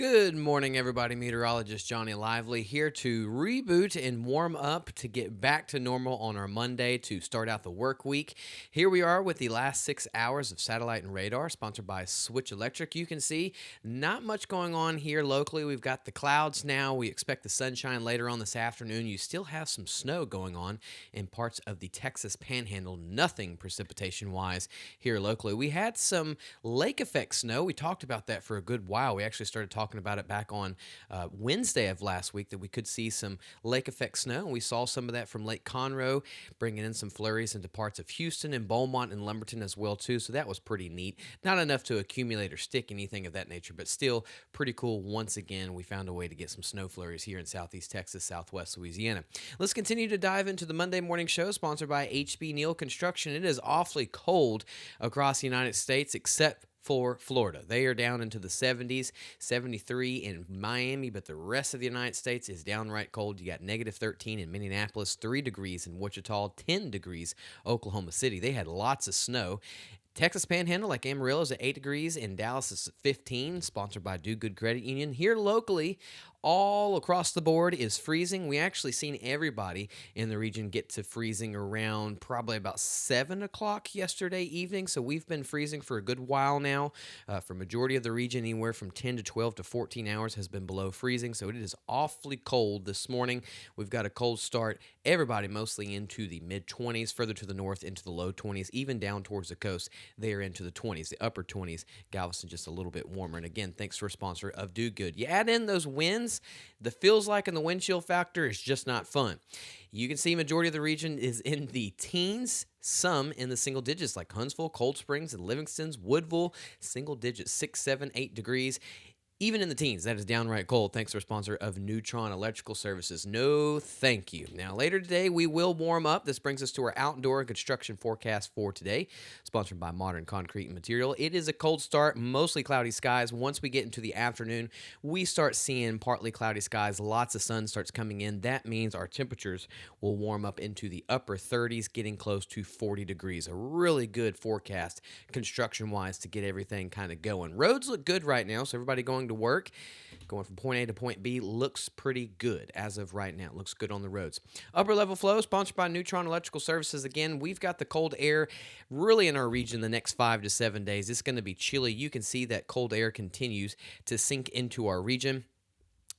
Good morning, everybody. Meteorologist Johnny Lively here to reboot and warm up to get back to normal on our Monday to start out the work week. Here we are with the last 6 hours of satellite and radar, sponsored by Switch Electric. You can see not much going on here locally. We've got the clouds now. We expect the sunshine later on this afternoon. You still have some snow going on in parts of the Texas Panhandle. Nothing precipitation wise here locally. We had some lake effect snow. We talked about that for a good while. We actually started talking about it back on Wednesday of last week that we could see some lake effect snow. And we saw some of that from Lake Conroe, bringing in some flurries into parts of Houston and Beaumont and Lumberton as well too. So that was pretty neat. Not enough to accumulate or stick anything of that nature, but still pretty cool. Once again, we found a way to get some snow flurries here in Southeast Texas, Southwest Louisiana. Let's continue to dive into the Monday morning show sponsored by HB Neal Construction. It is awfully cold across the United States except for Florida. They are down into the 70s, 73 in Miami, but the rest of the United States is downright cold. You got negative 13 in Minneapolis, 3 degrees in Wichita, 10 degrees Oklahoma City. They had lots of snow. Texas Panhandle, like Amarillo, is at 8 degrees, and Dallas is at 15, sponsored by Do Good Credit Union. Here locally, all across the board is freezing. We actually seen everybody in the region get to freezing around probably about 7 o'clock yesterday evening, so we've been freezing for a good while now. For majority of the region, anywhere from 10 to 12 to 14 hours has been below freezing, so it is awfully cold this morning. We've got a cold start. Everybody mostly into the mid-20s, further to the north into the low 20s, even down towards the coast. They are into the 20s, the upper 20s. Galveston just a little bit warmer. And again, thanks to our sponsor of Do Good. You add in those winds, the feels like and the wind chill factor is just not fun. You can see majority of the region is in the teens, some in the single digits like Huntsville, Cold Springs, and Livingston's, Woodville, single digits, 6, 7, 8 degrees. Even in the teens, that is downright cold, thanks to our sponsor of Neutron Electrical Services. No thank you. Now, later today, we will warm up. This brings us to our outdoor construction forecast for today, sponsored by Modern Concrete and Material. It is a cold start, mostly cloudy skies. Once we get into the afternoon, we start seeing partly cloudy skies. Lots of sun starts coming in. That means our temperatures will warm up into the upper 30s, getting close to 40 degrees. A really good forecast construction-wise to get everything kind of going. Roads look good right now, so everybody going to work, going from point A to point B, looks pretty good as of right now. It looks good on the roads. Upper level flow, sponsored by Neutron Electrical Services. Again, we've got the cold air really in our region the next 5 to 7 days. It's going to be chilly. You can see that cold air continues to sink into our region.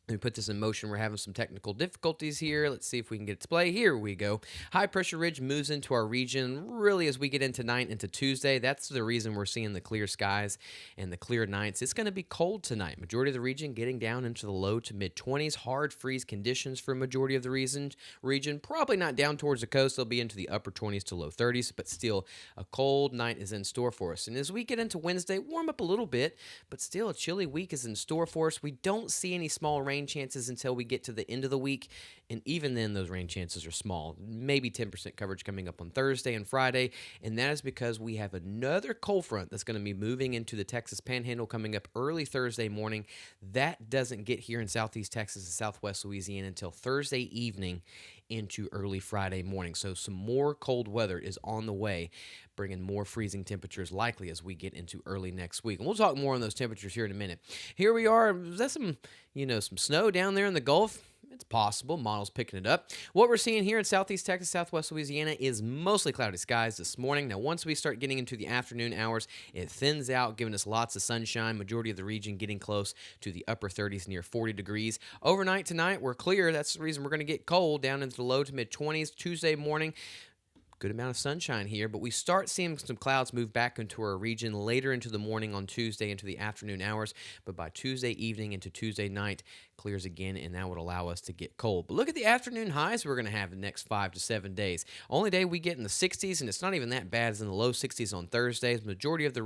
Let me put this in motion. We're having some technical difficulties here. Let's see if we can get it to play. Here we go. High pressure ridge moves into our region really as we get into tonight into Tuesday. That's the reason we're seeing the clear skies and the clear nights. It's going to be cold tonight. Majority of the region getting down into the low to mid 20s. Hard freeze conditions for majority of the region. Probably not down towards the coast. They'll be into the upper 20s to low 30s, but still a cold night is in store for us. And as we get into Wednesday, warm up a little bit, but still a chilly week is in store for us. We don't see any small rain chances until we get to the end of the week, and even then those rain chances are small. Maybe 10% coverage coming up on Thursday and Friday, and that is because we have another cold front that's going to be moving into the Texas Panhandle coming up early Thursday morning. That doesn't get here in Southeast Texas and Southwest Louisiana until Thursday evening into early Friday morning. So some more cold weather is on the way, bringing more freezing temperatures likely as we get into early next week. And we'll talk more on those temperatures here in a minute. Here we are. Is that some snow down there in the Gulf? It's possible. Models picking it up. What we're seeing here in Southeast Texas, Southwest Louisiana is mostly cloudy skies this morning. Now, once we start getting into the afternoon hours, it thins out, giving us lots of sunshine. Majority of the region getting close to the upper 30s, near 40 degrees. Overnight tonight, we're clear. That's the reason we're going to get cold down into the low to mid 20s. Tuesday morning, good amount of sunshine here, but we start seeing some clouds move back into our region later into the morning on Tuesday into the afternoon hours, but by Tuesday evening into Tuesday night, clears again, and that would allow us to get cold. But look at the afternoon highs we're going to have the next 5 to 7 days. Only day we get in the 60s, and it's not even that bad. It's in the low 60s on Thursdays. Majority of the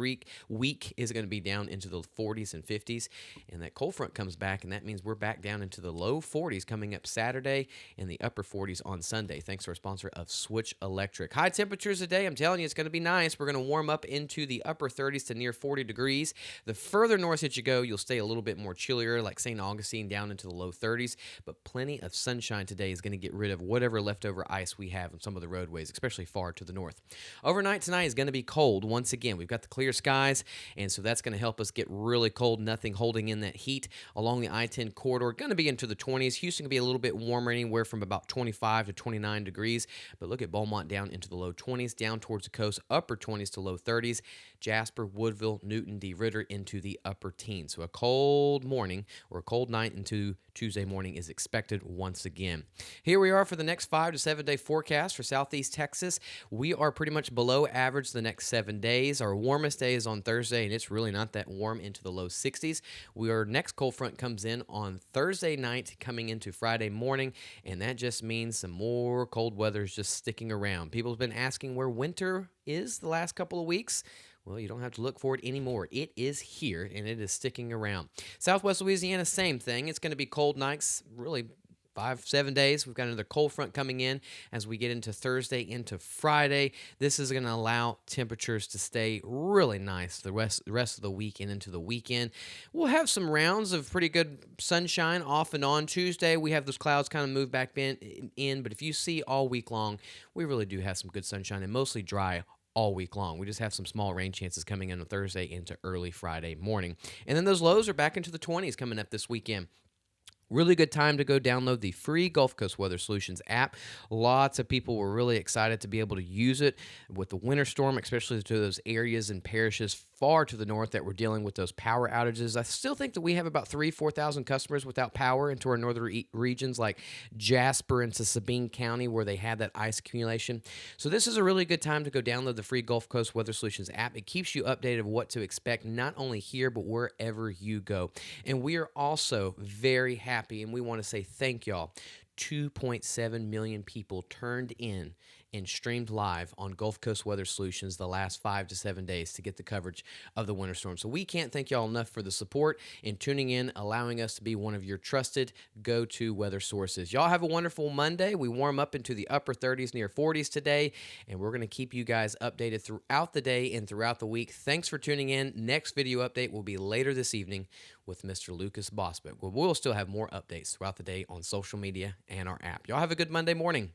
week is going to be down into the 40s and 50s, and that cold front comes back, and that means we're back down into the low 40s coming up Saturday and the upper 40s on Sunday, thanks to our sponsor of Switch Electric. Perfect. High temperatures today. I'm telling you, it's going to be nice. We're going to warm up into the upper 30s to near 40 degrees. The further north that you go, you'll stay a little bit more chillier, like St. Augustine down into the low 30s. But plenty of sunshine today is going to get rid of whatever leftover ice we have on some of the roadways, especially far to the north. Overnight tonight is going to be cold once again. We've got the clear skies, and so that's going to help us get really cold. Nothing holding in that heat along the I-10 corridor. Going to be into the 20s. Houston can be a little bit warmer, anywhere from about 25 to 29 degrees. But look at Beaumont down into the low 20s, down towards the coast, upper 20s to low 30s. Jasper, Woodville, Newton, DeRidder into the upper teens. So a cold morning or a cold night into Tuesday morning is expected once again. Here we are for the next 5 to 7 day forecast for Southeast Texas. We are pretty much below average the next 7 days. Our warmest day is on Thursday, and it's really not that warm, into the low 60s. Our next cold front comes in on Thursday night, coming into Friday morning, and that just means some more cold weather is just sticking around. People have been asking where winter is the last couple of weeks. Well, you don't have to look for it anymore. It is here, and it is sticking around. Southwest Louisiana, same thing. It's going to be cold nights, really 5-7 days. We've got another cold front coming in as we get into Thursday into Friday. This is going to allow temperatures to stay really nice the rest of the week and into the weekend. We'll have some rounds of pretty good sunshine off and on. Tuesday, we have those clouds kind of move back in, but if you see all week long, we really do have some good sunshine and mostly dry all week long. We just have some small rain chances coming in on Thursday into early Friday morning. And then those lows are back into the 20s coming up this weekend. Really good time to go download the free Gulf Coast Weather Solutions app. Lots of people were really excited to be able to use it with the winter storm, especially to those areas and parishes far to the north that were dealing with those power outages. I still think that we have about 4,000 customers without power into our northern regions like Jasper into Sabine County, where they had that ice accumulation. So this is a really good time to go download the free Gulf Coast Weather Solutions app. It keeps you updated of what to expect, not only here, but wherever you go. And we are also very happy, and we want to say thank y'all. 2.7 million people turned in and streamed live on Gulf Coast Weather Solutions the last 5 to 7 days to get the coverage of the winter storm. So we can't thank y'all enough for the support and tuning in, allowing us to be one of your trusted go-to weather sources. Y'all have a wonderful Monday. We warm up into the upper 30s, near 40s today, and we're going to keep you guys updated throughout the day and throughout the week. Thanks for tuning in. Next video update will be later this evening with Mr. Lucas Bosbeck. We'll still have more updates throughout the day on social media and our app. Y'all have a good Monday morning.